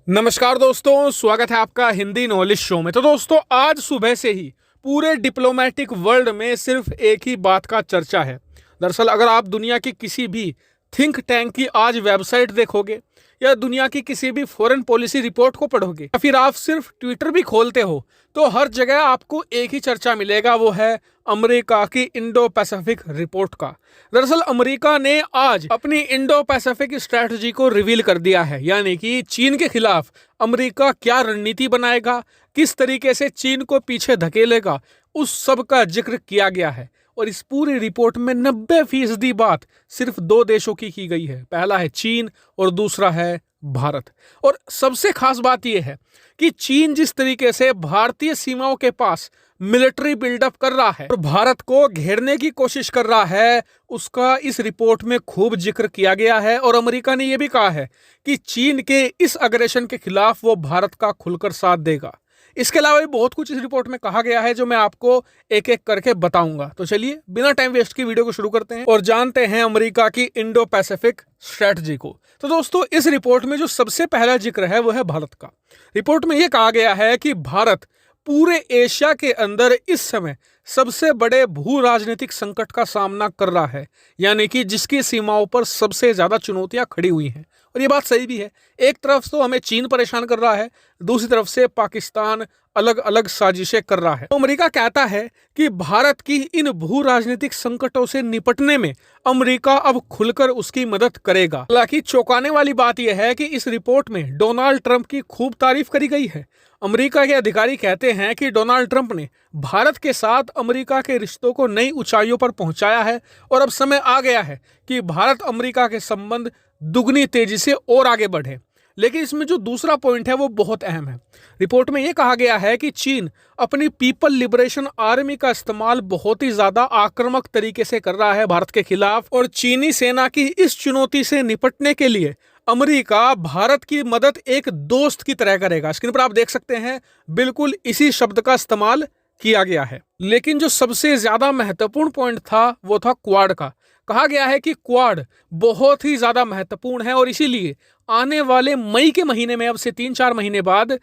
नमस्कार दोस्तों, स्वागत है आपका हिंदी नॉलेज शो में। तो दोस्तों, आज सुबह से ही पूरे डिप्लोमेटिक वर्ल्ड में सिर्फ एक ही बात का चर्चा है। दरअसल अगर आप दुनिया की किसी भी थिंक टैंक की आज वेबसाइट देखोगे या दुनिया की किसी भी फॉरेन पॉलिसी रिपोर्ट को पढ़ोगे या फिर आप सिर्फ ट्विटर भी खोलते हो तो हर जगह आपको एक ही चर्चा मिलेगा, वो है अमेरिका की इंडो पैसिफिक रिपोर्ट का। दरअसल अमेरिका ने आज अपनी इंडो पैसिफिक स्ट्रैटेजी को रिवील कर दिया है, यानी कि चीन के खिलाफ अमेरिका क्या रणनीति बनाएगा, किस तरीके से चीन को पीछे धकेलेगा, उस सब का जिक्र किया गया है। और इस पूरी रिपोर्ट में 90% बात सिर्फ दो देशों की गई है। पहला है चीन और दूसरा है भारत। और सबसे खास बात यह है कि चीन जिस तरीके से भारतीय सीमाओं के पास मिलिट्री बिल्डअप कर रहा है और भारत को घेरने की कोशिश कर रहा है, उसका इस रिपोर्ट में खूब जिक्र किया गया है। और अमेरिका ने यह भी कहा है कि चीन के इस अग्रेशन के खिलाफ वो भारत का खुलकर साथ देगा। इसके अलावा भी बहुत कुछ इस रिपोर्ट में कहा गया है जो मैं आपको एक एक करके बताऊंगा। तो चलिए बिना टाइम वेस्ट की वीडियो को शुरू करते हैं और जानते हैं अमेरिका की इंडो पैसिफिक स्ट्रेटजी को। तो दोस्तों, इस रिपोर्ट में जो सबसे पहला जिक्र है वो है भारत का। रिपोर्ट में यह कहा गया है कि भारत पूरे एशिया के अंदर इस समय सबसे बड़े भू राजनीतिक संकट का सामना कर रहा है, यानी कि जिसकी सीमाओं पर सबसे ज्यादा चुनौतियां खड़ी हुई हैं। और ये बात सही भी है। एक तरफ तो हमें चीन परेशान कर रहा है, दूसरी तरफ से पाकिस्तान अलग अलग साजिशें कर रहा है। तो अमेरिका कहता है कि भारत की इन भू राजनीतिक संकटों से निपटने में अमेरिका अब खुलकर उसकी मदद करेगा। हालांकि चौंकाने वाली बात यह है कि इस रिपोर्ट में डोनाल्ड ट्रंप की खूब तारीफ करी गई है। अमेरिका के अधिकारी कहते हैं कि डोनाल्ड ट्रंप ने भारत के साथ अमेरिका के रिश्तों को नई ऊंचाइयों पर पहुंचाया है और अब समय आ गया है कि भारत अमेरिका के संबंध दुगनी तेजी से और आगे बढ़े। लेकिन इसमें जो दूसरा पॉइंट है वो बहुत अहम है। रिपोर्ट में यह कहा गया है कि चीन अपनी पीपल लिबरेशन आर्मी का इस्तेमाल बहुत ही ज्यादा आक्रामक तरीके से कर रहा है भारत के खिलाफ, और चीनी सेना की इस चुनौती से निपटने के लिए अमेरिका भारत की मदद एक दोस्त की तरह करेगा। स्क्रीन पर आप देख सकते हैं, बिल्कुल इसी शब्द का इस्तेमाल किया गया है। लेकिन जो सबसे ज्यादा महत्वपूर्ण पॉइंट था वो था क्वाड का। कहा गया है कि क्वाड बहुत ही ज्यादा महत्वपूर्ण है और इसीलिए आने वाले मई के महीने में, अब से 3-4 महीने बाद,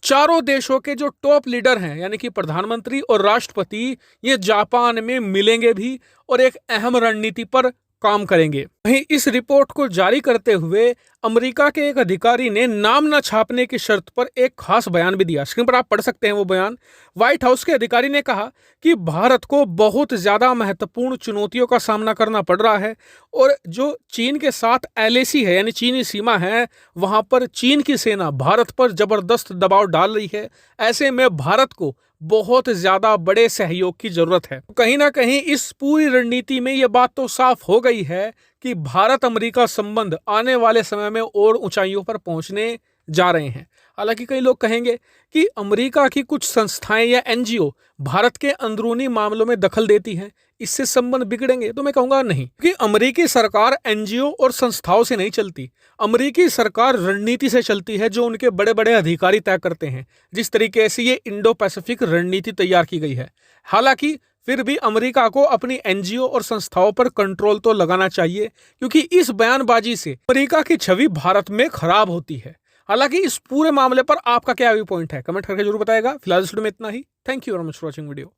चारों देशों के जो टॉप लीडर हैं यानी कि प्रधानमंत्री और राष्ट्रपति, ये जापान में मिलेंगे भी और एक अहम रणनीति पर काम करेंगे। वहीं इस रिपोर्ट को जारी करते हुए अमेरिका के एक अधिकारी ने नाम न छापने की शर्त पर एक खास बयान भी दिया। स्क्रीन पर आप पढ़ सकते हैं वो बयान। व्हाइट हाउस के अधिकारी ने कहा कि भारत को बहुत ज्यादा महत्वपूर्ण चुनौतियों का सामना करना पड़ रहा है और जो चीन के साथ एलएसी है यानी चीनी सीमा है, वहां पर चीन की सेना भारत पर जबरदस्त दबाव डाल रही है। ऐसे में भारत को बहुत ज्यादा बड़े सहयोग की जरूरत है। कहीं ना कहीं इस पूरी रणनीति में यह बात तो साफ हो गई है कि भारत अमेरिका संबंध आने वाले समय में और ऊंचाइयों पर पहुंचने जा रहे हैं। हालांकि कई लोग कहेंगे कि अमेरिका की कुछ संस्थाएं या एनजीओ भारत के अंदरूनी मामलों में दखल देती हैं, इससे संबंध बिगड़ेंगे। तो मैं कहूंगा नहीं, क्योंकि अमेरिकी सरकार एनजीओ और संस्थाओं से नहीं चलती। अमेरिकी सरकार रणनीति से चलती है जो उनके बड़े बड़े अधिकारी तय करते हैं, जिस तरीके से ये इंडो पैसिफिक रणनीति तैयार की गई है। हालांकि फिर भी अमेरिका को अपनी एनजीओ और संस्थाओं पर कंट्रोल तो लगाना चाहिए, क्योंकि इस बयानबाजी से अमेरिका की छवि भारत में खराब होती है। हालांकि इस पूरे मामले पर आपका क्या व्यू पॉइंट है, कमेंट करके जरूर बताएगा। फिलहाल इस वीडियो में इतना ही। Thank you very much for watching video.